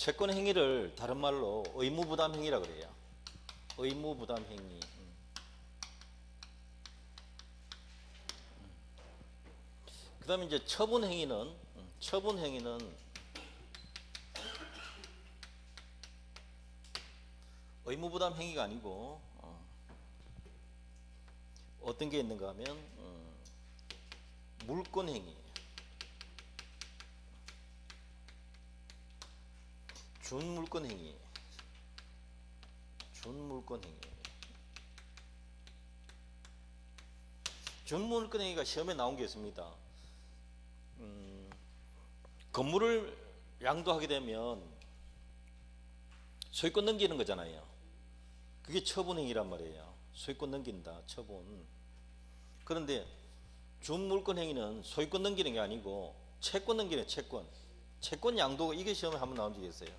채권 행위를 다른 말로 의무부담 행위라 그래요. 의무부담 행위. 그 다음에 이제 처분 행위는 의무부담 행위가 아니고 어떤 게 있는가 하면 물권 행위, 준물권 행위, 준물권 행위가 시험에 나온 게 있습니다. 건물을 양도하게 되면 소유권 넘기는 거잖아요. 그게 처분행위란 말이에요. 소유권 넘긴다, 처분. 그런데 준물권 행위는 소유권 넘기는 게 아니고 채권 넘기는 채권 양도. 이게 시험에 한번 나온 적이 있어요.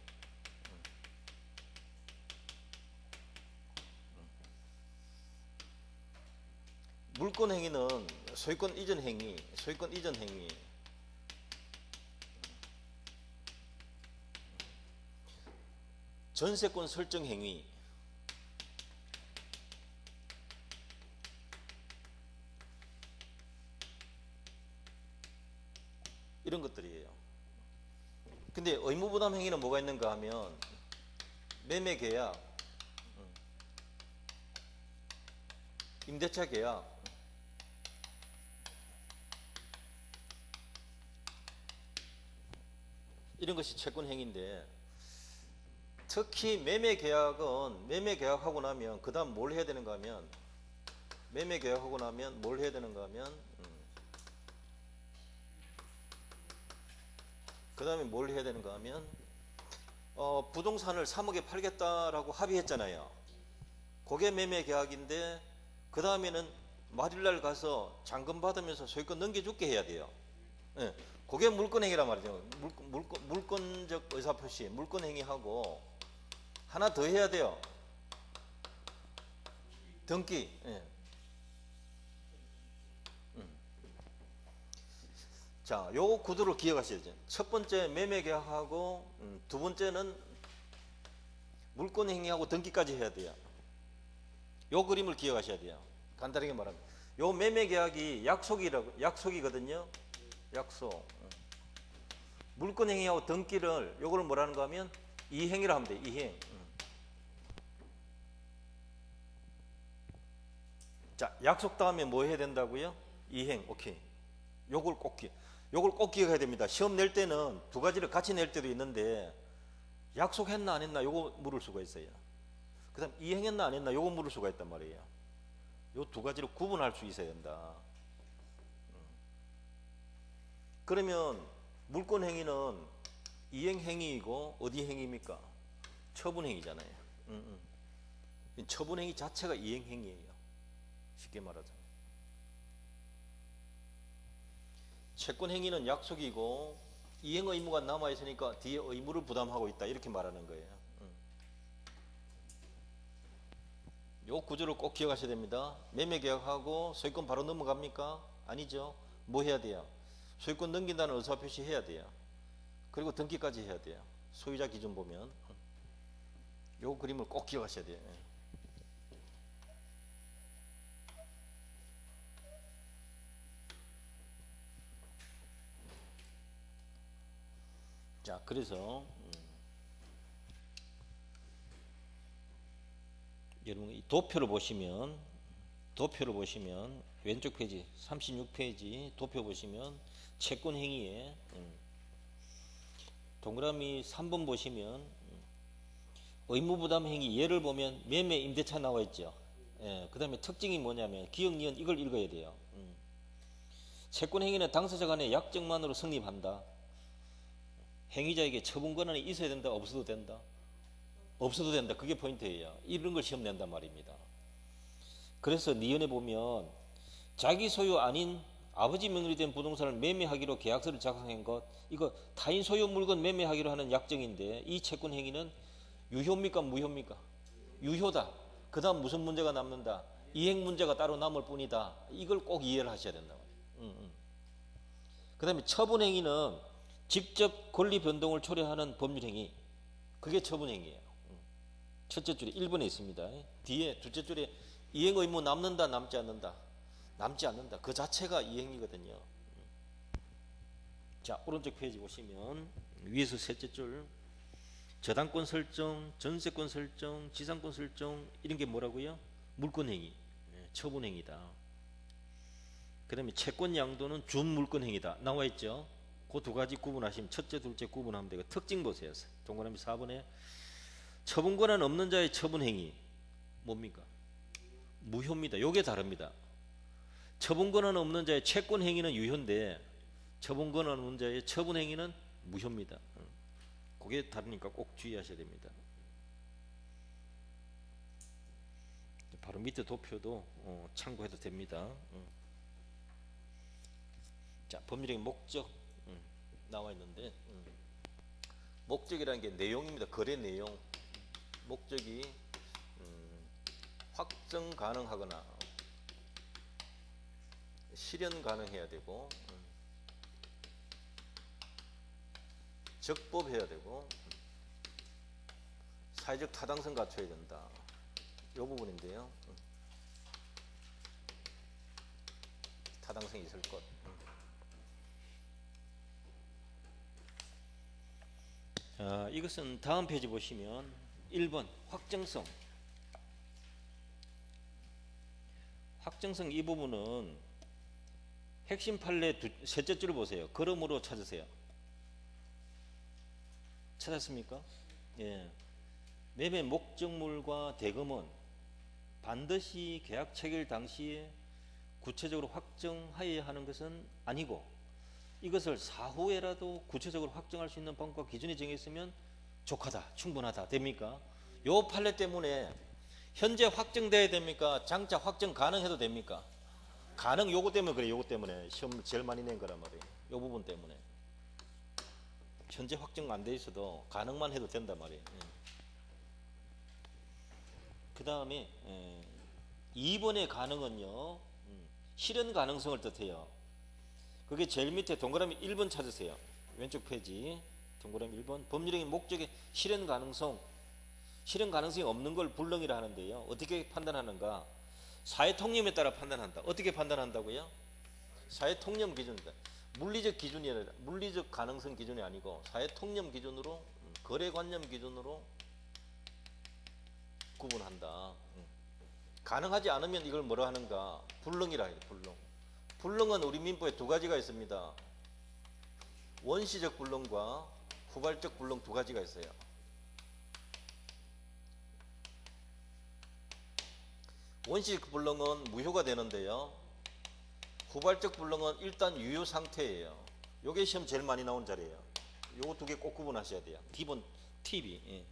물권 행위는 소유권 이전 행위, 전세권 설정 행위, 이런 것들이에요. 근데 의무부담 행위는 뭐가 있는가 하면 매매계약, 임대차 계약, 이런 것이 채권 행위인데, 특히 매매계약은 매매계약하고 나면 그 다음 뭘 해야 되는가 하면 그 다음에 뭘 해야 되는가 하면 부동산을 3억에 팔겠다라고 합의했잖아요. 그게 매매계약인데 그 다음에는 말일날 가서 잔금 받으면서 소유권 넘겨줄게 해야 돼요. 네. 그게 물권행위란 말이죠. 물권적 의사표시, 물권행위하고 하나 더 해야 돼요. 등기. 네. 자, 요 구도를 기억하셔야죠. 첫 번째 매매계약하고 두 번째는 물권행위하고 등기까지 해야 돼요. 요 그림을 기억하셔야 돼요. 간단하게 말하면 요 매매계약이 약속이거든요. 약속. 물권행위하고 등기를 요거를 뭐라는가 하면 이행이라 하면 돼요. 이행. 자, 약속 다음에 뭐 해야 된다고요? 이행. 오케이. 요걸 꼭 기억해야 됩니다. 시험 낼 때는 두 가지를 같이 낼 때도 있는데 약속했나 안 했나 요거 물을 수가 있어요. 그 다음 이행했나 안 했나 요거 물을 수가 있단 말이에요. 요 두 가지를 구분할 수 있어야 된다. 그러면 물권행위는 이행행위이고 어디 행위입니까? 처분행위잖아요. 처분행위 자체가 이행행위예요. 쉽게 말하자면. 채권행위는 약속이고 이행 의무가 남아있으니까 뒤에 의무를 부담하고 있다, 이렇게 말하는 거예요. 요 구조를 꼭 기억하셔야 됩니다. 매매계약하고 소유권 바로 넘어갑니까? 아니죠. 뭐 해야 돼요? 소유권 넘긴다는 의사표시 해야 돼요. 그리고 등기까지 해야 돼요. 소유자 기준 보면 요 그림을 꼭 기억하셔야 돼요. 자, 그래서 여러분 이 도표를 보시면 왼쪽 페이지 36페이지 도표 보시면 채권 행위에 동그라미 3번 보시면 의무부담 행위 예를 보면 매매 임대차 나와 있죠. 예, 그 다음에 특징이 뭐냐면 기억, 니은 이걸 읽어야 돼요. 채권 행위는 당사자 간의 약정만으로 성립한다. 행위자에게 처분 권한이 있어야 된다, 없어도 된다? 없어도 된다. 그게 포인트예요. 이런 걸 시험 낸단 말입니다. 그래서 니은에 보면 자기 소유 아닌 아버지 명의로 된 부동산을 매매하기로 계약서를 작성한 것, 이거 타인 소유 물건 매매하기로 하는 약정인데 이 채권 행위는 유효입니까, 무효입니까? 유효다. 그 다음 무슨 문제가 남는다? 이행 문제가 따로 남을 뿐이다. 이걸 꼭 이해를 하셔야 된다. 그 다음에 처분 행위는 직접 권리 변동을 초래하는 법률 행위. 그게 처분행위예요. 첫째 줄에 1번에 있습니다. 뒤에 둘째 줄에 이행 의무 남는다 남지 않는다. 남지 않는다. 그 자체가 이행이거든요. 자, 오른쪽 페이지 보시면 위에서 셋째 줄 저당권 설정, 전세권 설정, 지상권 설정 이런 게 뭐라고요? 물권행위, 처분행위다. 그 다음에 채권 양도는 준물권행위다. 나와 있죠? 그 두 가지 구분하시면 첫째, 둘째 구분하면 되고 특징 보세요. 동그라미 4번에 처분권한 없는 자의 처분행위 뭡니까? 무효입니다. 요게 다릅니다. 처분권한 없는 자의 채권행위는 유효인데 처분권한 없는 자의 처분행위는 무효입니다. 그게 다르니까 꼭 주의하셔야 됩니다. 바로 밑에 도표도 참고해도 됩니다. 자, 법률의 목적 나와 있는데 목적이라는 게 내용입니다. 거래 내용. 목적이 확정 가능하거나 실현 가능해야 되고 적법해야 되고 사회적 타당성 갖춰야 된다. 이 부분인데요. 타당성이 있을 것. 이것은 다음 페이지 보시면 1번 확정성. 확정성 이 부분은 핵심 판례 셋째 줄을 보세요. 그러므로 찾으세요. 찾았습니까? 예. 매매 목적물과 대금은 반드시 계약 체결 당시에 구체적으로 확정하여야 하는 것은 아니고 이것을 사후에라도 구체적으로 확정할 수 있는 방법과 기준이 정했으면 족하다, 충분하다. 됩니까? 요 판례 때문에 현재 확정돼야 됩니까? 장차 확정 가능해도 됩니까? 가능. 요거 때문에 그래. 요거 때문에 시험 제일 많이 낸 거란 말이에요. 요 부분 때문에 현재 확정 안 돼 있어도 가능만 해도 된단 말이에요. 그 다음에 2번의 가능은요 실현 가능성을 뜻해요. 그게 제일 밑에 동그라미 1번 찾으세요. 왼쪽 페이지 동그라미 1번 법률적인 목적의 실현 가능성. 실현 가능성이 없는 걸 불능이라 하는데요. 어떻게 판단하는가? 사회통념에 따라 판단한다. 어떻게 판단한다고요? 사회통념 기준이다. 물리적 기준이 아니라 물리적 가능성 기준이 아니고 사회통념 기준으로 거래관념 기준으로 구분한다. 가능하지 않으면 이걸 뭐라 하는가? 불능이라 해요. 불능. 불능은 우리 민법에 두 가지가 있습니다. 원시적 불능과 후발적 불능 두 가지가 있어요. 원시적 불능은 무효가 되는데요. 후발적 불능은 일단 유효 상태예요. 요게 시험 제일 많이 나온 자리예요. 요거 두 개 꼭 구분하셔야 돼요. 기본 팁이. 예.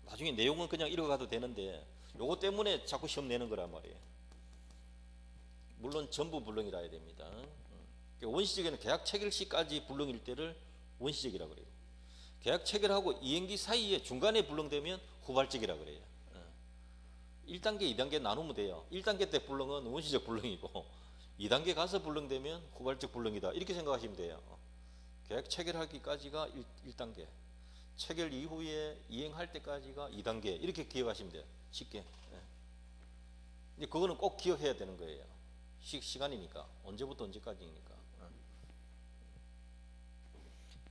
나중에 내용은 그냥 읽어가도 되는데 요거 때문에 자꾸 시험 내는 거란 말이에요. 물론 전부 불능이라 해야 됩니다. 원시적에는 계약 체결 시까지 불능일 때를 원시적이라고 그래요. 계약 체결하고 이행기 사이에 중간에 불능되면 후발적이라 그래요. 1단계, 2단계 나누면 돼요. 1단계 때 불능은 원시적 불능이고 2단계 가서 불능되면 후발적 불능이다. 이렇게 생각하시면 돼요. 계약 체결하기까지가 1단계, 체결 이후에 이행할 때까지가 2단계 이렇게 기억하시면 돼요. 쉽게. 근데 그거는 꼭 기억해야 되는 거예요. 시간이니까. 언제부터 언제까지니까.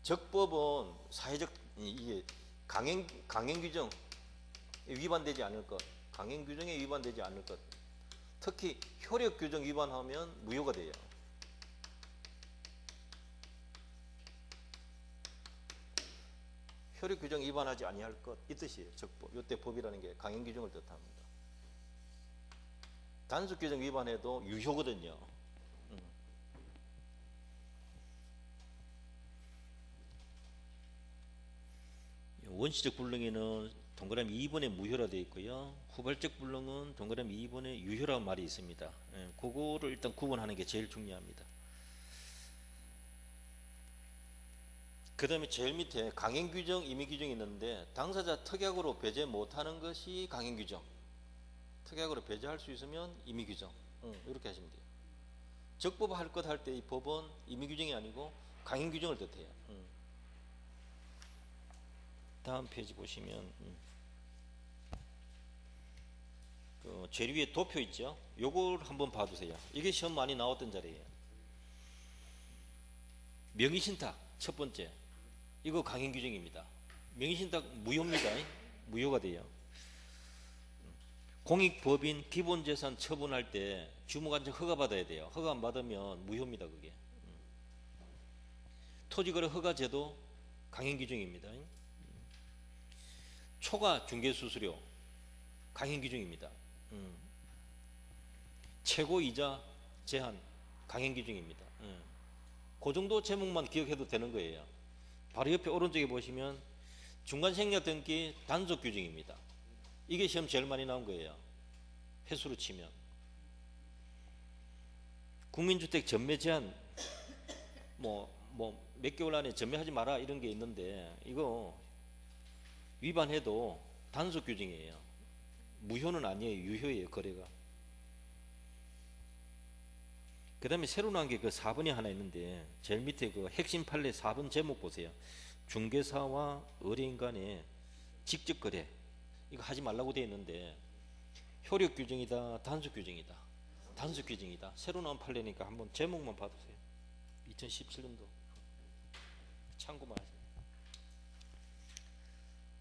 적법은 사회적 이게 강행 규정 위반되지 않을 것, 강행 규정에 위반되지 않을 것. 특히 효력 규정 위반하면 무효가 돼요. 효력 규정 위반하지 아니할 것 이 뜻이에요. 적법. 이때 법이라는 게 강행 규정을 뜻합니다. 단수 규정 위반해도 유효거든요. 원시적 불능에는 동그라미 2번에 무효라 되어 있고요. 후발적 불능은 동그라미 2번에 유효라는 말이 있습니다. 그거를 일단 구분하는 게 제일 중요합니다. 그 다음에 제일 밑에 강행규정, 임의규정이 있는데 당사자 특약으로 배제 못하는 것이 강행규정, 특약으로 배제할 수 있으면 임의규정. 이렇게 하시면 돼요. 적법 할 것 할 때 이 법은 임의규정이 아니고 강행규정을 뜻해요. 다음 페이지 보시면 그 제일 위에 도표 있죠. 요걸 한번 봐두세요. 이게 시험 많이 나왔던 자리예요. 명의신탁 첫 번째, 이거 강행 규정입니다. 명의신탁 무효입니다. 무효가 돼요. 공익법인 기본재산 처분할 때 주무관청 허가 받아야 돼요. 허가 안 받으면 무효입니다. 그게 토지거래 허가제도 강행 규정입니다. 초과 중개수수료 강행 규정입니다. 최고이자 제한 강행 규정입니다. 그 정도 제목만 기억해도 되는 거예요. 바로 옆에 오른쪽에 보시면 중간생략 등기 단속 규정입니다. 이게 시험 제일 많이 나온 거예요. 횟수로 치면 국민주택 전매 제한 뭐 몇 개월 안에 전매하지 마라 이런 게 있는데 이거 위반해도 단속 규정이에요. 무효는 아니에요. 유효예요. 거래가. 그 다음에 새로 나온 게 그 4번이 하나 있는데 제일 밑에 그 핵심 판례 4번 제목 보세요. 중개사와 의뢰인 간의 직접 거래 이거 하지 말라고 되어 있는데 효력 규정이다 단속 규정이다. 단속 규정이다. 새로 나온 판례니까 한번 제목만 봐두세요. 2017년도 참고만 하세요.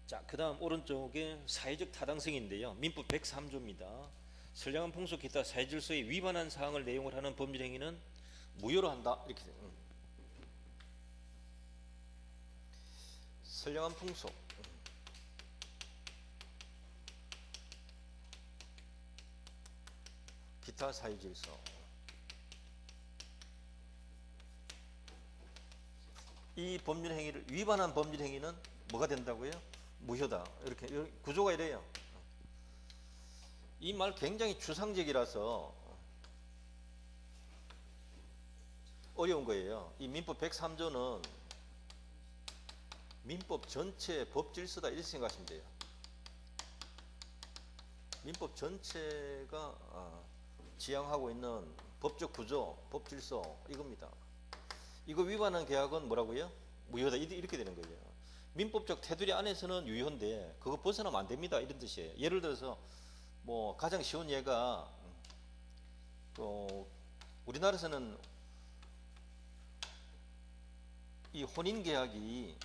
자, 그 다음 오른쪽에 사회적 타당성인데요. 민법 103조입니다. 선량한 풍속 기타 사회질서에 위반한 사항을 내용을 하는 법률 행위는 무효로 한다. 이렇게 돼요. 선량한 풍속 기타 사회질서 이 법률 행위를 위반한 법률 행위는 뭐가 된다고요? 무효다. 이렇게 구조가 이래요. 이 말 굉장히 추상적이라서 어려운 거예요. 이 민법 103조는 민법 전체 법 질서다 이렇게 생각하시면 돼요. 민법 전체가 지향하고 있는 법적 구조, 법 질서 이겁니다. 이거 위반한 계약은 뭐라고요? 무효다. 이렇게 되는 거예요. 민법적 테두리 안에서는 유효인데 그거 벗어나면 안 됩니다. 이런 뜻이에요. 예를 들어서 뭐 가장 쉬운 예가 우리나라에서는 이 혼인 계약이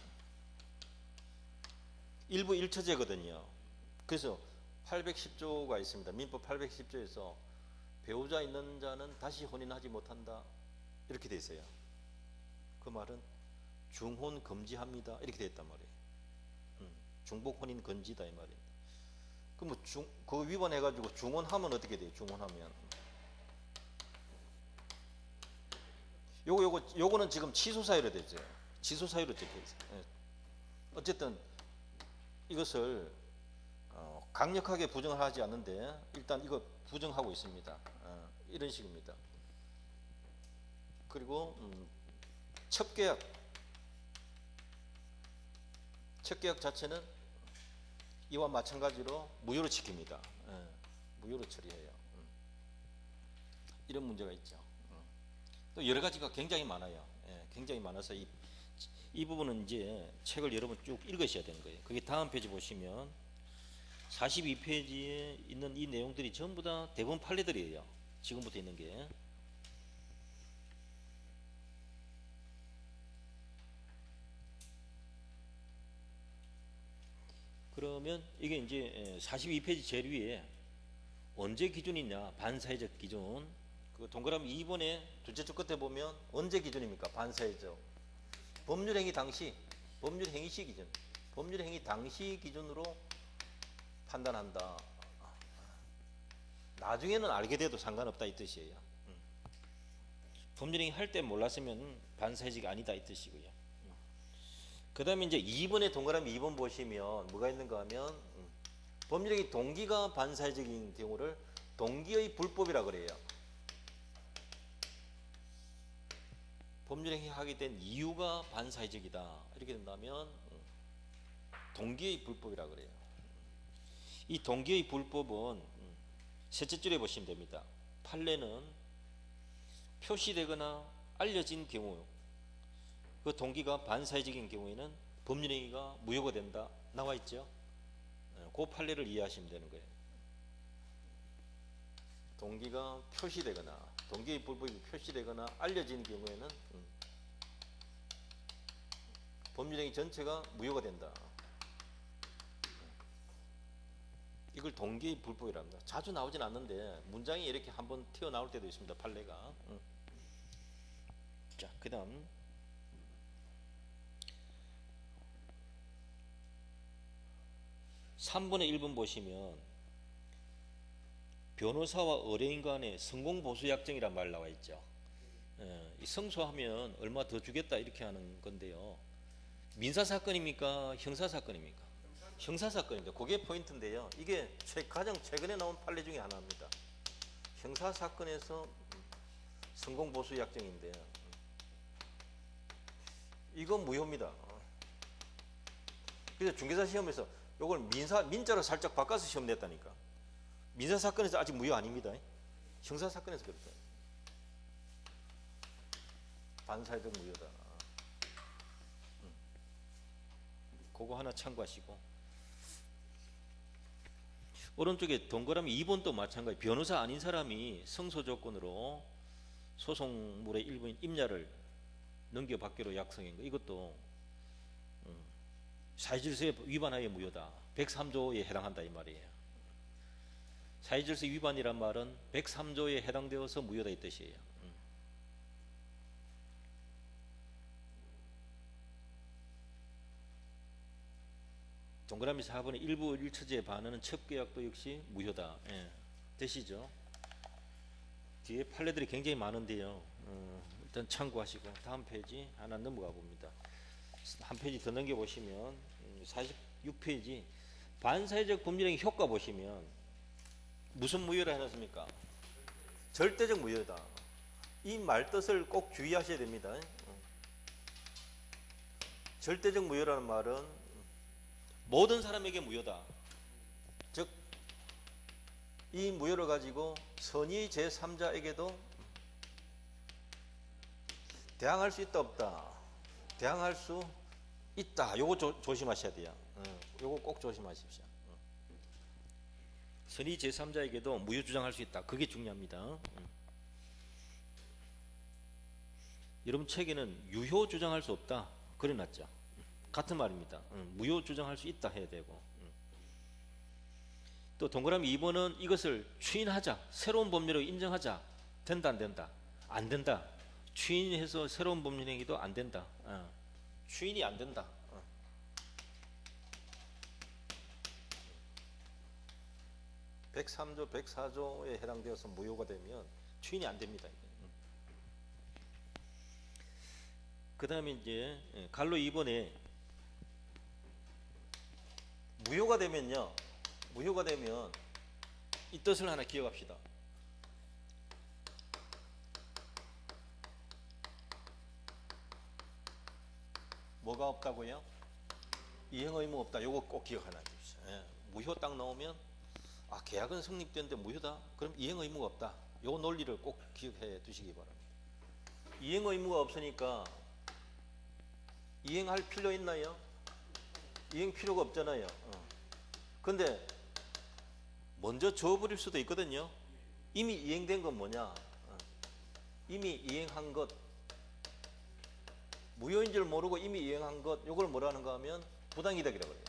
일부 일처제거든요. 그래서 810조가 있습니다. 민법 810조에서 배우자 있는 자는 다시 혼인하지 못한다 이렇게 돼 있어요. 그 말은 중혼 금지합니다 이렇게 돼 있단 말이에요. 중복 혼인 금지다 이 말이에요. 그럼 그거 위반해가지고 중혼하면 어떻게 돼요? 중혼하면 요거는 지금 취소 사유로 되죠. 취소 사유로 적혀 있어요. 어쨌든 이것을 강력하게 부정을 하지 않는데 일단 이거 부정하고 있습니다. 이런 식입니다. 그리고 첫 계약 자체는 이와 마찬가지로 무효로 지킵니다. 무효로 처리해요. 이런 문제가 있죠. 또 여러 가지가 굉장히 많아요. 굉장히 많아서 이 부분은 이제 책을 여러분 쭉 읽으셔야 되는 거예요. 그게 다음 페이지 보시면 42페이지에 있는 이 내용들이 전부 다 대법원 판례들이에요. 지금부터 있는 게. 그러면 이게 이제 42페이지 제일 위에 언제 기준이냐 반사회적 기준 그 동그라미 2번에 둘째 줄 끝에 보면 언제 기준입니까? 반사회적 법률행위 당시 법률행위 시 기준 법률행위 당시 기준으로 판단한다. 나중에는 알게 돼도 상관없다 이 뜻이에요. 법률행위 할 때 몰랐으면 반사회적이 아니다 이 뜻이고요. 그 다음에 이제 2번에 동그라미 2번 보시면 뭐가 있는가 하면 법률행위 동기가 반사회적인 경우를 동기의 불법이라 그래요. 법률행위 하게 된 이유가 반사회적이다 이렇게 된다면 동기의 불법이라 그래요. 이 동기의 불법은 셋째 줄에 보시면 됩니다. 판례는 표시되거나 알려진 경우 그 동기가 반사회적인 경우에는 법률행위가 무효가 된다 나와 있죠. 그 판례를 이해하시면 되는 거예요. 동기가 표시되거나 동기의 불법이 표시되거나 알려진 경우에는 법률행위 전체가 무효가 된다. 이걸 동기의 불법이랍니다. 자주 나오진 않는데 문장이 이렇게 한번 튀어나올 때도 있습니다. 판례가. 자, 그 다음 3분의 1번 보시면 변호사와 의뢰인 간의 성공보수약정이란 말 나와 있죠. 이 성소하면 얼마 더 주겠다 이렇게 하는 건데요. 민사사건입니까? 형사사건입니까? 형사사건입니다. 그게 포인트인데요. 이게 가장 최근에 나온 판례 중에 하나입니다. 형사사건에서 성공보수약정인데 이건 무효입니다. 그래서 중개사 시험에서 이걸 민자로 살짝 바꿔서 시험 냈다니까. 민사사건에서 아직 무효 아닙니다. 형사사건에서 그렇다. 반사회적 무효다. 그거 하나 참고하시고, 오른쪽에 동그라미 2번도 마찬가지. 변호사 아닌 사람이 성소 조건으로 소송물의 일부인 임야를 넘겨받기로 약속한 거, 이것도 사회질서에 위반하여 무효다. 103조에 해당한다 이 말이에요. 사회질서 위반이란 말은 103조에 해당되어서 무효다 이 뜻이에요. 동그라미 4번의 일부 일처지에 반하는 첩계약도 역시 무효다. 예. 되시죠? 뒤에 판례들이 굉장히 많은데요. 일단 참고하시고 다음 페이지 하나 넘어가 봅니다. 한 페이지 더 넘겨보시면 46페이지 반사회적 법률행위 효과 보시면 무슨 무효라 해놨습니까? 절대적 무효다. 이 말뜻을 꼭 주의하셔야 됩니다. 절대적 무효라는 말은 모든 사람에게 무효다. 즉, 이 무효를 가지고 선의 제3자에게도 대항할 수 있다 없다. 대항할 수 있다. 요거 조심하셔야 돼요. 요거 꼭 조심하십시오. 선의 제3자에게도 무효 주장할 수 있다. 그게 중요합니다. 여러분 책에는 유효 주장할 수 없다 그래놨죠. 같은 말입니다. 무효 주장할 수 있다 해야 되고, 또 동그라미 2번은 이것을 추인하자, 새로운 법률로 인정하자. 된다 안 된다? 안 된다. 추인해서 새로운 법률 행위도 안 된다. 추인이 안 된다. 103조, 104조에 해당되어서 무효가 되면 추인이 안 됩니다. 그 다음에 이제 갈로 2번에 무효가 되면요, 무효가 되면 이 뜻을 하나 기억합시다. 뭐가 없다고요? 이행 의무 없다. 요거 꼭 기억 하나 해주십시오. 무효 딱 나오면 계약은 성립되는데 무효다? 그럼 이행 의무가 없다. 요 논리를 꼭 기억해 두시기 바랍니다. 이행 의무가 없으니까 이행할 필요 있나요? 이행 필요가 없잖아요. 근데 먼저 저어버릴 수도 있거든요. 이미 이행된 건 뭐냐? 이미 이행한 것, 무효인 줄 모르고 이미 이행한 것, 요걸 뭐라는가 하면 부당이득이라고 해요.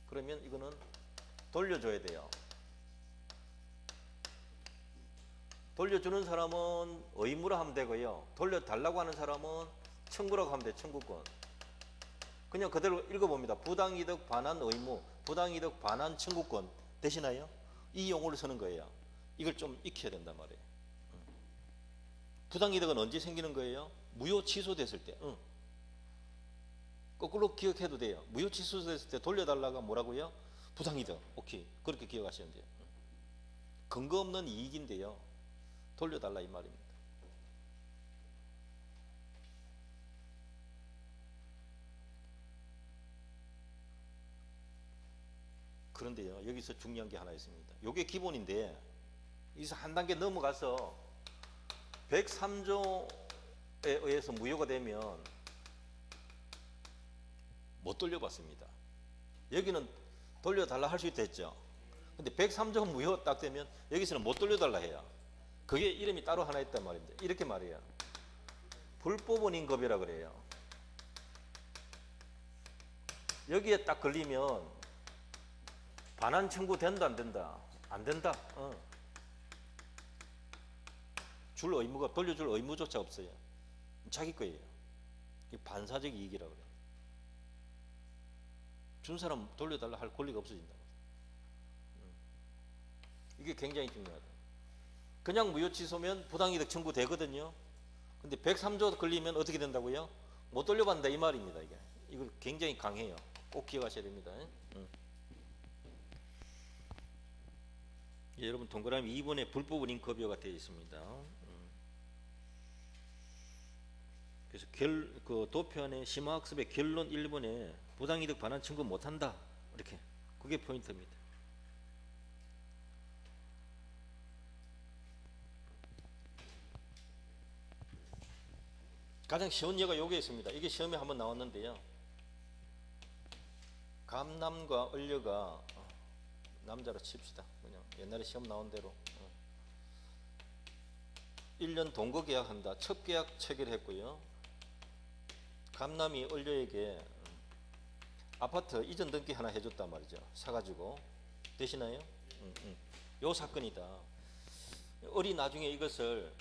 그러면 이거는 돌려줘야 돼요. 돌려주는 사람은 의무로 하면 되고요. 돌려달라고 하는 사람은 청구라고 하면 돼요. 청구권. 그냥 그대로 읽어봅니다. 부당이득 반환 의무, 부당이득 반환 청구권. 되시나요? 이 용어를 쓰는 거예요. 이걸 좀 익혀야 된단 말이에요. 부당이득은 언제 생기는 거예요? 무효 취소됐을 때. 거꾸로 기억해도 돼요. 무효 취소됐을 때 돌려달라가 뭐라고요? 부당이득. 오케이. 그렇게 기억하시면 돼요. 근거 없는 이익인데요. 돌려달라 이 말입니다. 그런데요, 여기서 중요한 게 하나 있습니다. 이게 기본인데 여기서 한 단계 넘어가서 103조 의해서 무효가 되면 못 돌려받습니다. 여기는 돌려달라 할 수 있댔죠. 근데 103조 무효 딱 되면 여기서는 못 돌려달라 해요. 그게 이름이 따로 하나 있단 말입니다. 이렇게 말해요. 불법원 인급이라 그래요. 여기에 딱 걸리면 반환 청구 된다 안 된다? 안 된다. 줄 의무가 돌려줄 의무조차 없어요. 자기 거예요. 이게 반사적 이익이라고 그래요. 준 사람 돌려달라 할 권리가 없어진다. 이게 굉장히 중요하다. 그냥 무효 취소면 부당이득 청구 되거든요. 근데 103조 걸리면 어떻게 된다고요? 못 돌려받는다 이 말입니다. 이거 굉장히 강해요. 꼭 기억하셔야 됩니다. 예, 여러분 동그라미 2번에 불법 은인급여가 되어 있습니다. 그래서 그 도표안의 심화학습의 결론 1번에 부당이득 반환 청구 못한다 이렇게 그게 포인트입니다. 가장 쉬운 예가 여기에 있습니다. 이게 시험에 한번 나왔는데요. 감남과 을려가 남자로 칩시다. 그냥 옛날에 시험 나온 대로 1년 동거 계약한다. 첫 계약 체결했고요. 감남이 을려에게 아파트 이전 등기 하나 해줬단 말이죠. 사가지고 되시나요? 요 사건이다. 을이 나중에 이것을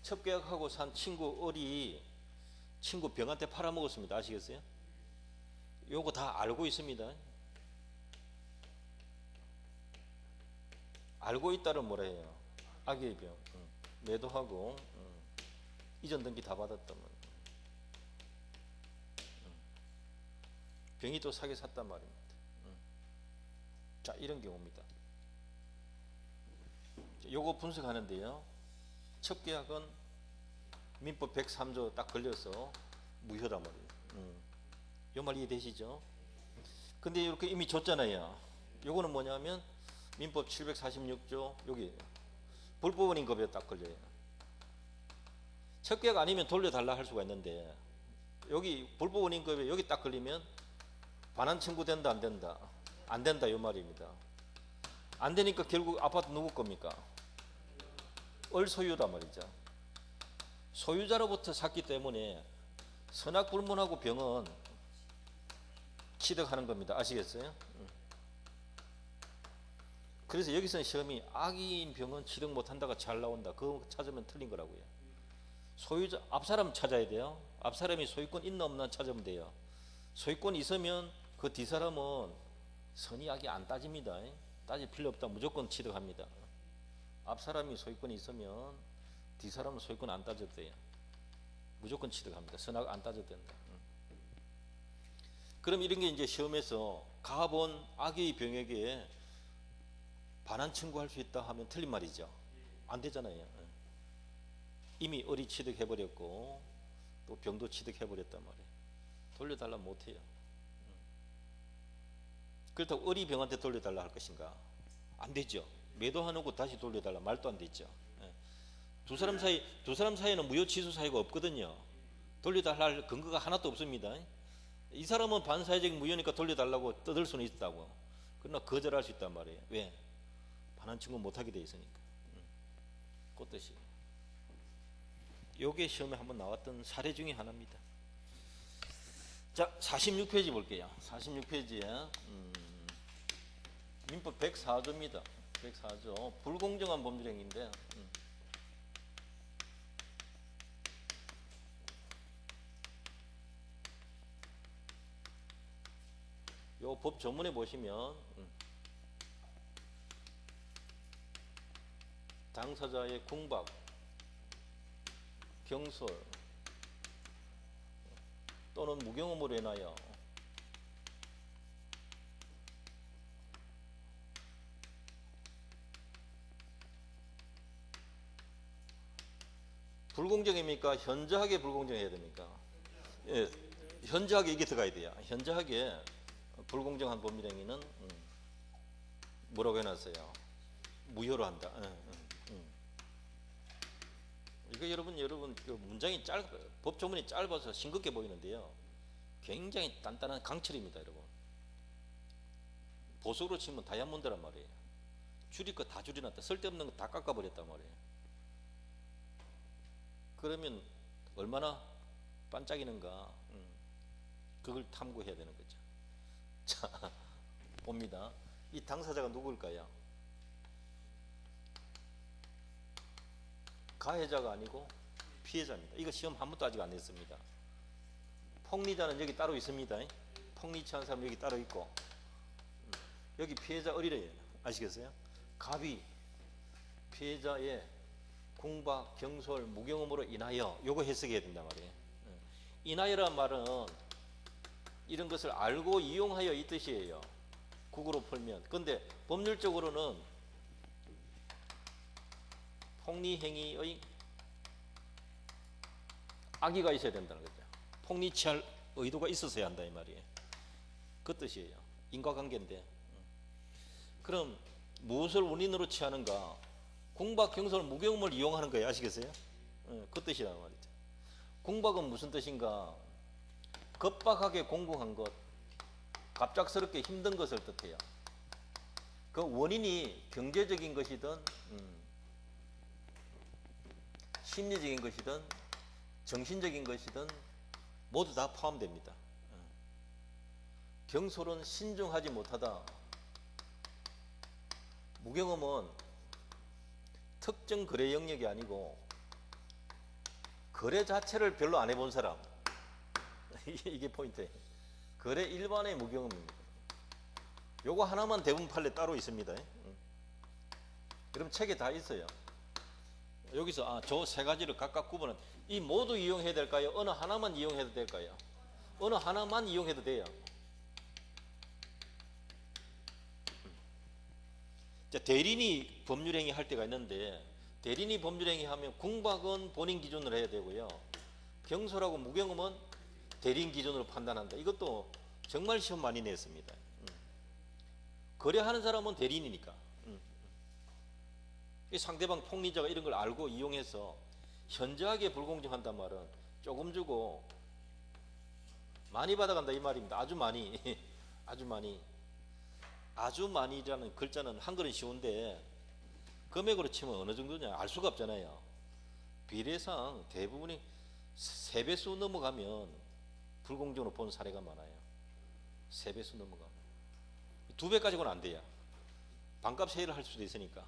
첫 계약하고 산 친구 을이 친구 병한테 팔아먹었습니다. 아시겠어요? 요거 다 알고 있습니다. 알고 있다는 뭐라 해요? 악의 병. 매도하고 이전 등기 다 받았다면 병이 또 사기 샀단 말입니다. 자, 이런 경우입니다. 요거 분석하는데요. 첫 계약은 민법 103조 딱 걸려서 무효란 말이에요. 요 말 이해되시죠? 근데 이렇게 이미 줬잖아요. 요거는 뭐냐면 민법 746조 여기 불법원 인급에 딱 걸려요. 첫 계약 아니면 돌려달라 할 수가 있는데 여기 불법원 인급에 여기 딱 걸리면 반환 청구된다 안 된다? 안 된다 이 말입니다. 안 되니까 결국 아파트 누구 겁니까? 을 소유란 말이죠. 소유자로부터 샀기 때문에 선악불문하고 병은 취득하는 겁니다. 아시겠어요? 그래서 여기서는 시험이 악의인 병은 취득 못한다가 잘 나온다. 그거 찾으면 틀린 거라고요. 소유자 앞사람 찾아야 돼요. 앞사람이 소유권 있나 없나 찾으면 돼요. 소유권 있으면 그 뒷사람은 선의 악의 안 따집니다. 따질 필요 없다. 무조건 취득합니다. 앞사람이 소유권이 있으면 뒷사람은 소유권 안 따져도 돼요. 무조건 취득합니다. 선악 안 따져도 된다. 그럼 이런 게 이제 시험에서 가본 악의 병에게 반환 청구할 수 있다 하면 틀린 말이죠. 안 되잖아요. 이미 을이 취득해버렸고 또 병도 취득해버렸단 말이에요. 돌려달라면 못해요. 그렇다고 을이 병한테 돌려달라 할 것인가? 안 되죠. 매도해놓고 다시 돌려달라 말도 안 되죠. 두 사람 사이에는 무효 취소 사유가 없거든요. 돌려달라 할 근거가 하나도 없습니다. 이 사람은 반사회적 무효니까 돌려달라고 떠들 수는 있다고. 그러나 거절할 수 있단 말이에요. 왜? 반환 청구 못하게 돼 있으니까. 그 뜻이. 요게 시험에 한번 나왔던 사례 중에 하나입니다. 자, 46페이지 볼게요. 46페이지에 민법 104조입니다. 104조 불공정한 법률행위인데 요 법 전문에 보시면 당사자의 궁박, 경솔 또는 무경험으로 인하여 불공정입니까? 현저하게 불공정해야 됩니까? 예, 현저하게 이게 들어가야 돼요. 현저하게 불공정한 법률행위는 뭐라고 해놨어요? 무효로 한다. 이거 여러분 그 문장이 법 조문이 짧아서 싱겁게 보이는데요. 굉장히 단단한 강철입니다, 여러분. 보석으로 치면 다이아몬드란 말이에요. 줄일 거 다 줄여놨다. 쓸데없는 거 다 깎아버렸단 말이에요. 그러면 얼마나 반짝이는가, 그걸 탐구해야 되는 거죠. 자, 봅니다. 이 당사자가 누구일까요? 가해자가 아니고 피해자입니다. 이거 시험 한 번도 아직 안 냈습니다. 폭리자는 여기 따로 있습니다. 폭리 취한 사람 여기 따로 있고, 여기 피해자 어리래요. 아시겠어요? 갑이 피해자의 궁박, 경솔, 무경험으로 인하여, 요거 해석해야 된단 말이에요. 인하여란 말은 이런 것을 알고 이용하여 이 뜻이에요. 국어로 풀면. 근데 법률적으로는 폭리행위의 악의가 있어야 된다는 거죠. 폭리취할 의도가 있었어야 한다 이 말이에요. 그 뜻이에요. 인과관계인데. 그럼 무엇을 원인으로 취하는가? 궁박, 경솔, 무경험을 이용하는 거예요. 아시겠어요? 그 뜻이란 말이죠. 궁박은 무슨 뜻인가? 급박하게 공공한 것, 갑작스럽게 힘든 것을 뜻해요. 그 원인이 경제적인 것이든 심리적인 것이든 정신적인 것이든 모두 다 포함됩니다. 경솔은 신중하지 못하다. 무경험은 특정 거래 영역이 아니고 거래 자체를 별로 안 해본 사람. 이게 포인트예요. 거래 일반의 무경험입니다. 요거 하나만 대부분 판례 따로 있습니다. 여러분 책에 다 있어요. 여기서 저 세 가지를 각각 구분은, 이 모두 이용해야 될까요? 어느 하나만 이용해도 될까요? 어느 하나만 이용해도 돼요. 자, 대리인이 법률행위 할 때가 있는데, 대리인이 법률행위 하면 궁박은 본인 기준으로 해야 되고요, 경솔하고 무경험은 대리인 기준으로 판단한다. 이것도 정말 시험 많이 냈습니다. 거래하는 사람은 대리인이니까. 상대방 폭리자가 이런 걸 알고 이용해서 현저하게 불공정한단 말은 조금 주고 많이 받아간다 이 말입니다. 아주 많이. 아주 많이. 아주 많이라는 글자는 한글은 쉬운데 금액으로 치면 어느 정도냐 알 수가 없잖아요. 비례상 대부분이 3배수 넘어가면 불공정으로 본 사례가 많아요. 3배수 넘어가면. 2배까지는 안 돼요. 반값 세일을 할 수도 있으니까.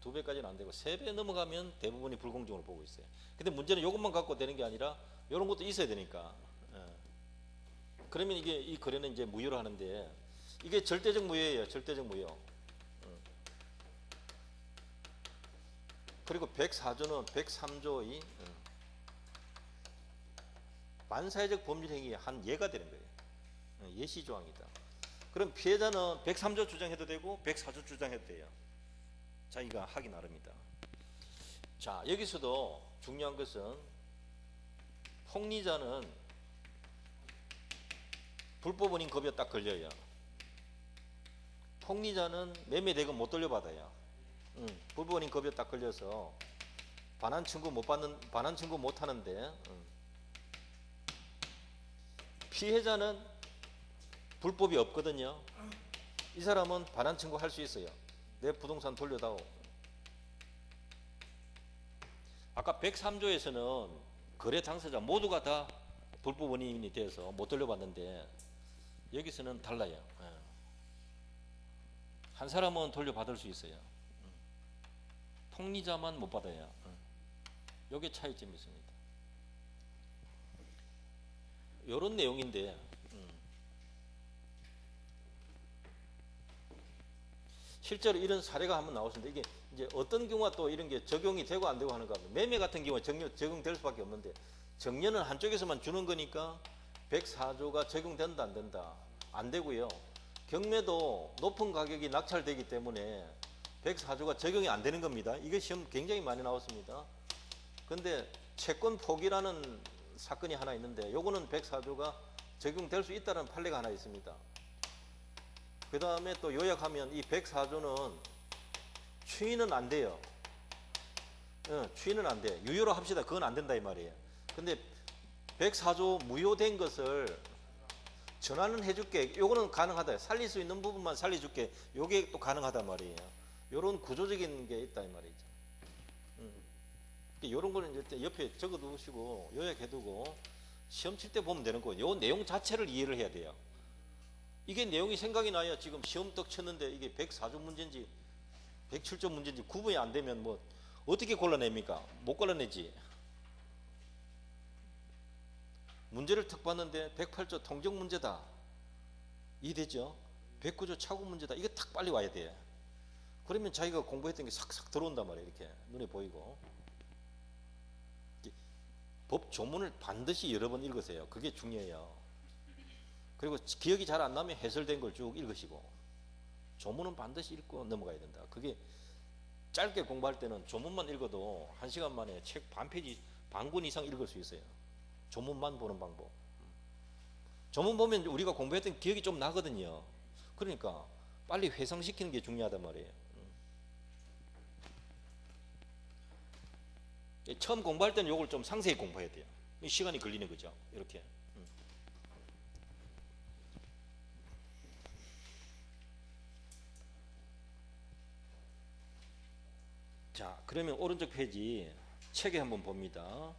2배까지는 안 되고 3배 넘어가면 대부분이 불공정으로 보고 있어요. 근데 문제는 이것만 갖고 되는 게 아니라 이런 것도 있어야 되니까. 그러면 이게 이 거래는 이제 무효로 하는데, 이게 절대적 무효예요. 절대적 무효. 그리고 104조는 103조의 반사회적 법률 행위의 한 예가 되는 거예요. 예시 조항이다. 그럼 피해자는 103조 주장해도 되고 104조 주장해도 돼요. 자기가 하기 나름이다. 자, 여기서도 중요한 것은 폭리자는 불법 원인 급여 딱 걸려요. 폭리자는 매매 대금 못 돌려받아요. 불법 원인 급여 딱 걸려서 반환 청구 못 하는데, 피해자는 불법이 없거든요. 이 사람은 반환 청구 할 수 있어요. 내 부동산 돌려다오. 아까 103조에서는 거래 당사자 모두가 다 불법 원인이 돼서 못 돌려받는데, 여기서는 달라요. 한 사람은 돌려받을 수 있어요. 폭리자만 못 받아요. 요게 차이점이 있습니다. 요런 내용인데, 실제로 이런 사례가 한번 나오는데, 이게 이제 어떤 경우가 또 이런 게 적용이 되고 안 되고 하는가 하면, 매매 같은 경우에 적용될 수밖에 없는데, 정려는 한쪽에서만 주는 거니까 104조가 적용된다 안 된다? 안 되고요. 경매도 높은 가격이 낙찰되기 때문에 104조가 적용이 안 되는 겁니다. 이게 시험 굉장히 많이 나왔습니다. 근데 채권 포기라는 사건이 하나 있는데, 요거는 104조가 적용될 수 있다는 판례가 하나 있습니다. 그 다음에 또 요약하면 이 104조는 추인은 안 돼요. 추인은 안 돼. 유효로 합시다. 그건 안 된다 이 말이에요. 근데 104조 무효된 것을 전환은 해줄게. 요거는 가능하다. 살릴 수 있는 부분만 살려줄게. 요게 또 가능하단 말이에요. 요런 구조적인 게 있다 이 말이죠. 요런 거는 이제 옆에 적어 두시고 요약해두고 시험 칠 때 보면 되는 거예요. 요 내용 자체를 이해를 해야 돼요. 이게 내용이 생각이 나야 지금 시험 떡 쳤는데 이게 104조 문제인지 107조 문제인지 구분이 안 되면 뭐 어떻게 골라냅니까? 못 골라내지. 문제를 턱 봤는데 108조 통정 문제다. 이해되죠? 109조 차고 문제다. 이게 탁 빨리 와야 돼. 그러면 자기가 공부했던 게 싹싹 들어온단 말이에요. 이렇게 눈에 보이고. 법 조문을 반드시 여러 번 읽으세요. 그게 중요해요. 그리고 기억이 잘 안 나면 해설된 걸 쭉 읽으시고 조문은 반드시 읽고 넘어가야 된다. 그게 짧게 공부할 때는 조문만 읽어도 1시간 만에 책 반 페이지 반권 이상 읽을 수 있어요. 조문만 보는 방법. 조문 보면 우리가 공부했던 기억이 좀 나거든요. 그러니까 빨리 회상시키는 게 중요하단 말이에요. 처음 공부할 때는 이걸 좀 상세히 공부해야 돼요. 시간이 걸리는 거죠. 이렇게. 자, 그러면 오른쪽 페이지 책에 한번 봅니다.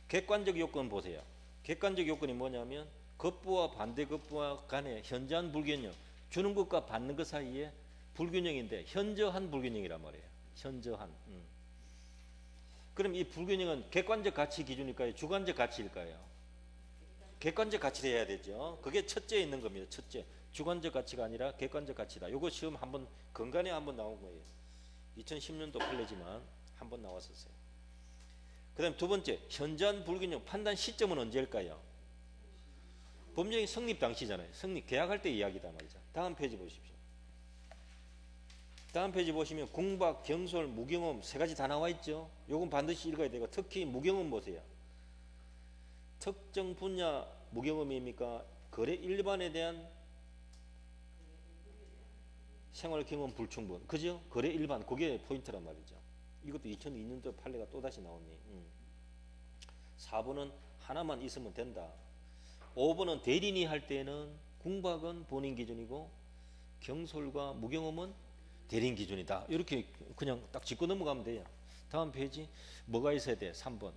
객관적 요건 보세요. 객관적 요건이 뭐냐면 급부와 반대급부와 간의 현저한 불균형, 주는 것과 받는 것 사이에 불균형인데 현저한 불균형이란 말이에요. 현저한. 그럼 이 불균형은 객관적 가치 기준일까요? 주관적 가치일까요? 객관적 가치를 해야 되죠. 그게 첫째에 있는 겁니다. 첫째. 주관적 가치가 아니라 객관적 가치다. 요거 시험 한번 건간에 한번 나온 거예요. 2010년도 판례지만 한번 나왔었어요. 그 다음 두 번째, 현저한 불균형 판단 시점은 언제일까요? 법령이 성립 당시잖아요. 성립, 계약할 때 이야기다 말이죠. 다음 페이지 보십시오. 다음 페이지 보시면 공박, 경솔, 무경험 세 가지 다 나와 있죠. 요건 반드시 읽어야 되고 특히 무경험 보세요. 특정 분야 무경험입니까? 거래 일반에 대한 생활 경험 불충분. 그죠? 거래 일반 그게 포인트란 말이죠. 이것도 2002년도 판례가 또다시 나오니. 4번은 하나만 있으면 된다. 5번은 대리인이 할 때는 공박은 본인 기준이고 경솔과 무경험은 대리인 기준이다. 이렇게 그냥 딱 짚고 넘어가면 돼요. 다음 페이지 뭐가 있어야 돼? 3번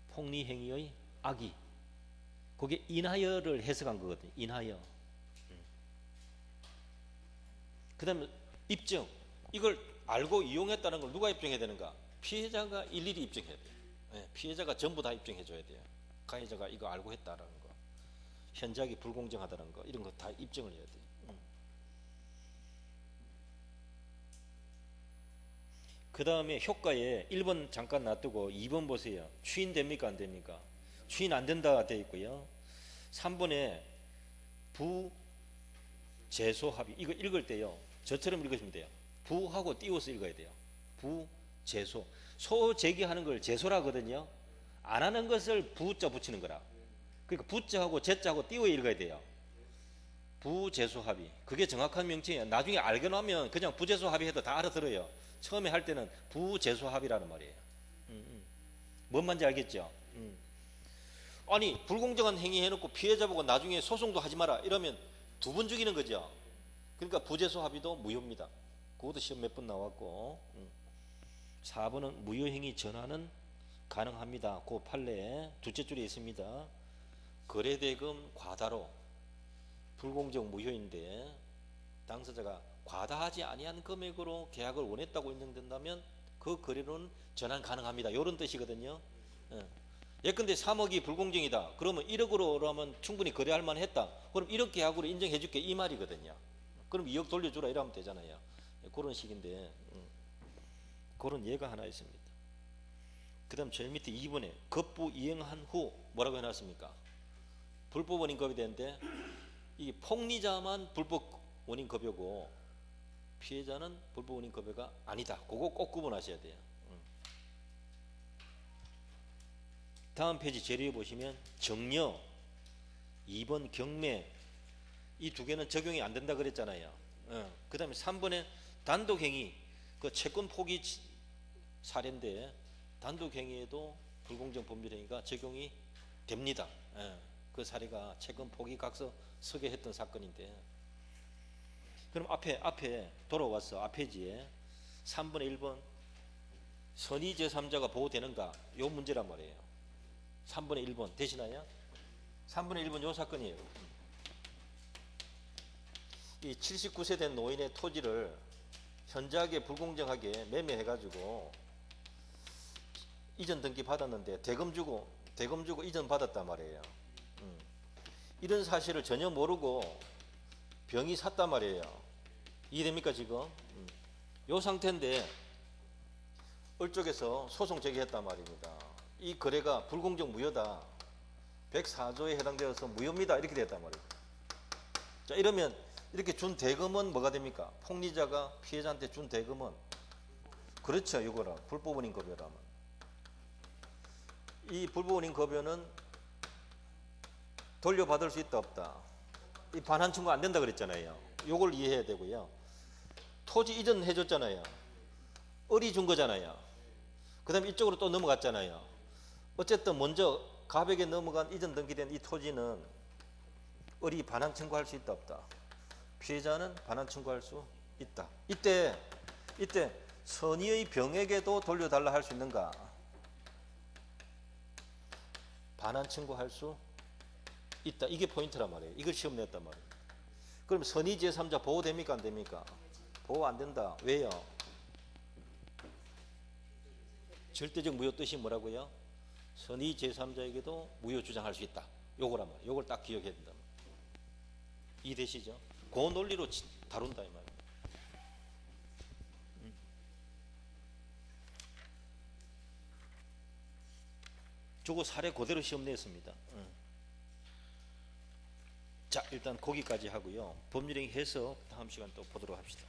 폭리행위의 악의. 그게 인하여를 해석한 거거든요. 인하여. 그 다음에 입증. 이걸 알고 이용했다는 걸 누가 입증해야 되는가? 피해자가 일일이 입증해야 돼요. 네, 피해자가 전부 다 입증해 줘야 돼요. 가해자가 이거 알고 했다라는 거, 현저하게 불공정하다는 거, 이런 거 다 입증을 해야 돼요. 그 다음에 효과에 1번 잠깐 놔두고 2번 보세요. 추인 됩니까 안 됩니까? 추인 안 된다 돼 있고요. 3번에 부재소합의. 이거 읽을 때요 저처럼 읽으시면 돼요. 부하고 띄워서 읽어야 돼요. 부재소. 소 제기하는 걸 재소라 하거든요. 안 하는 것을 부자 붙이는 거라. 그러니까 부자하고 제자하고 띄워 읽어야 돼요. 부재소합의. 그게 정확한 명칭이에요. 나중에 알게 나면 그냥 부재소합의 해도 다 알아들어요. 처음에 할 때는 부재소합의라는 말이에요. 뭔 말인지 알겠죠? 아니 불공정한 행위 해놓고 피해자 보고 나중에 소송도 하지 마라 이러면 두 번 죽이는 거죠. 그러니까 부재소합의도 무효입니다. 그것도 시험 몇 번 나왔고. 4번은 무효행위 전환은 가능합니다. 그 판례 둘째 줄에 있습니다. 거래대금 과다로 불공정 무효인데 당사자가 과다하지 아니한 금액으로 계약을 원했다고 인정된다면 그 거래로는 전환 가능합니다. 이런 뜻이거든요. 예컨대 3억이 불공정이다. 그러면 1억으로 하면 충분히 거래할 만했다. 그럼 1억 계약으로 인정해 줄게 이 말이거든요. 그럼 2억 돌려주라 이러면 되잖아요. 그런 식인데 그런 예가 하나 있습니다. 그 다음 제일 밑에 2번에 급부 이행한 후 뭐라고 해놨습니까? 불법 원인 급여되는데 이 폭리자만 불법 원인 급여고 피해자는 불법 원인 급여가 아니다. 그거 꼭 구분하셔야 돼요. 다음 페이지 제리에 보시면 정려, 2번 경매 이 두 개는 적용이 안 된다 그랬잖아요. 그 다음에 3번에 단독행위 그 채권 포기 사례인데 단독행위에도 불공정 법률행위가 적용이 됩니다. 예, 그 사례가 최근 포기각서 서게했던 사건인데, 그럼 앞에 돌아와서 앞에지에 3분의 1번 선의 제3자가 보호되는가, 요 문제란 말이에요. 3분의 1번 되시나요? 3분의 1번 요 사건이에요. 이 79세 된 노인의 토지를 현저하게 불공정하게 매매해가지고 이전 등기 받았는데 대금 주고 이전 받았단 말이에요. 이런 사실을 전혀 모르고 병이 샀단 말이에요. 이해됩니까 지금? 요 상태인데 을쪽에서 소송 제기했단 말입니다. 이 거래가 불공정 무효다, 104조에 해당되어서 무효입니다, 이렇게 됐단 말이에요. 자, 이러면 이렇게 준 대금은 뭐가 됩니까? 폭리자가 피해자한테 준 대금은, 그렇죠, 이거라 불법원인 급여라면. 이 불법원인 급여는 돌려받을 수 있다 없다, 이 반환 청구 안 된다 그랬잖아요. 요걸 이해해야 되고요. 토지 이전 해줬잖아요. 을이 준 거잖아요. 그 다음에 이쪽으로 또 넘어갔잖아요. 어쨌든 먼저 갑에게 넘어간 이전 등기된 이 토지는 을이 반환 청구할 수 있다 없다, 피해자는 반환 청구할 수 있다. 이때 선의의 병에게도 돌려달라 할 수 있는가? 반환 청구할 수 있다. 이게 포인트란 말이에요. 이걸 시험 냈단 말이에요. 그럼 선의 제3자 보호됩니까 안 됩니까? 보호 안 된다. 왜요? 절대적 무효 뜻이 뭐라고요? 선의 제3자에게도 무효 주장할 수 있다. 요거란 말이에요. 요걸 딱 기억해야 된다. 이해되시죠? 그 논리로 다룬다 이 말이에요. 저거 사례 그대로 시험 냈습니다. 자, 일단 거기까지 하고요. 법률행위 해석 다음 시간 또 보도록 합시다.